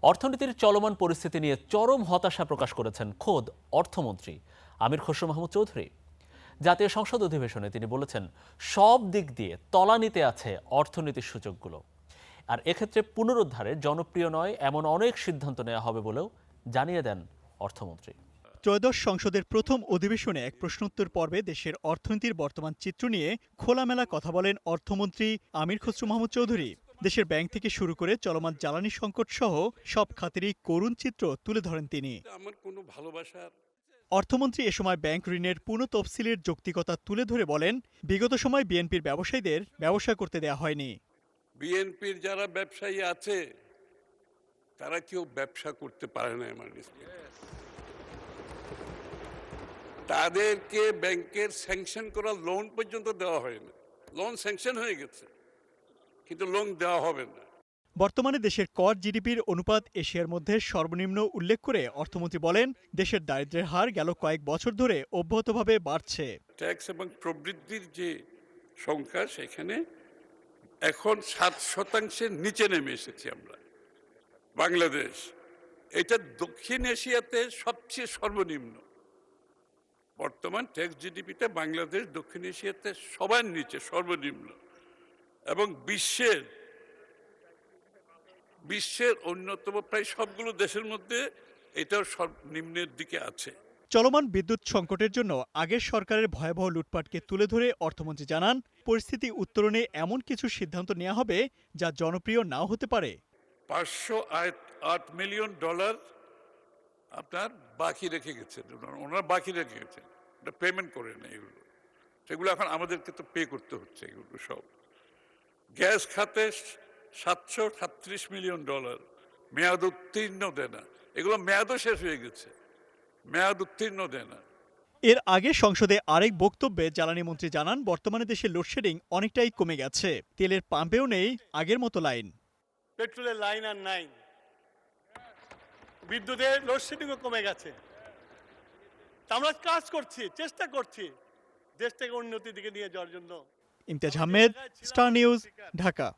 অর্থনীতির চলমান পরিস্থিতি নিয়ে চরম হতাশা প্রকাশ করেছেন খোদ অর্থমন্ত্রী আমির খসরু মাহমুদ চৌধুরী। জাতীয় সংসদ অধিবেশনে তিনি বলেছেন, সব দিক দিয়ে তলানিতে আছে অর্থনীতির সূচকগুলো, আর এক্ষেত্রে পুনরুদ্ধারে জনপ্রিয় নয় এমন অনেক সিদ্ধান্ত নেওয়া হবে বলেও জানিয়ে দেন অর্থমন্ত্রী। ত্রয়োদশ সংসদের প্রথম অধিবেশনে এক প্রশ্নোত্তর পর্বে দেশের অর্থনীতির বর্তমান চিত্র নিয়ে খোলামেলা কথা বলেন অর্থমন্ত্রী আমির খসরু মাহমুদ চৌধুরী। দেশের ব্যাংক থেকে শুরু করে চলমান জ্বালানি সংকট সহ সব খাতেরই করুণ চিত্র তুলে ধরেন তিনি। অর্থমন্ত্রী এ সময় ব্যাংক ঋণের পুনঃ তফসিলের যৌক্তিকতা তুলে ধরে বলেন, বিগত সময় বিএনপির ব্যবসায়ীদের ব্যবসা করতে দেয়া হয়নি। বিএনপির যারা ব্যবসায়ী আছে তারা কেউ ব্যবসা করতে পারে না। তাদেরকে ব্যাংকের স্যাংশন করা লোন পর্যন্ত দেওয়া হয় না। লোন স্যাংশন হয়ে গেছে কিন্তু লোন দেওয়া হবে না। বর্তমানে দেশের কর জিডিপির অনুপাত এশিয়ার মধ্যে সর্বনিম্ন উল্লেখ করে অর্থমন্ত্রী বলেন, দেশের দারিদ্র্যের হার গেল কয়েক বছর ধরে অব্যাহতভাবে বাড়ছে। ট্যাক্স এবং প্রবৃদ্ধির যে সংখ্যা সেখানে এখন 7% নিচে নেমে এসেছি আমরা। বাংলাদেশ এটা দক্ষিণ এশিয়াতে সবচেয়ে সর্বনিম্ন। বর্তমান ট্যাক্স জিডিপিতে বাংলাদেশ দক্ষিণ এশিয়াতে সবার নিচে সর্বনিম্ন, এবং বিশ্বের অন্যতম প্রায় সবগুলো দেশের মধ্যে এটাও সর্বনিম্নের দিকে আছে। চলমান বিদ্যুৎ সংকটের জন্য আগের সরকারের ভয়াবহ লুটপাটকে তুলে ধরে অর্থমন্ত্রী জানান, পরিস্থিতি উত্তরণে এমন কিছু সিদ্ধান্ত নেওয়া হবে যা জনপ্রিয় নাও হতে পারে। $508 মিলিয়ন আপনার বাকি রেখে গেছেন, ওনারা বাকি রেখে গেছেন, এটা পেমেন্ট করে না। সেগুলো এখন আমাদেরকে তো পে করতে হচ্ছে। এগুলো সব গ্যাস খাতে $737 মিলিয়ন মেয়াদ উত্তীর্ণ দেনা, এগুলো মেয়াদও শেষ হয়ে গেছে, মেয়াদ উত্তীর্ণ দেনা। এর আগে সংসদে আরেক বক্তব্যে জ্বালানি মন্ত্রী জানান, বর্তমানে দেশে লোডশেডিং অনেকটাই কমে গেছে। তেলের পাম্পেও নেই আগের মতো লাইন। পেট্রোলের লাইন আর নাই, বিদ্যুতের লোডশেডিংও কমে গেছে। আমরা কাজ করছি, চেষ্টা করছি দেশটাকে উন্নতির দিকে নিয়ে যাওয়ার জন্য। Imtiaz Ahmed, star news, Dhaka.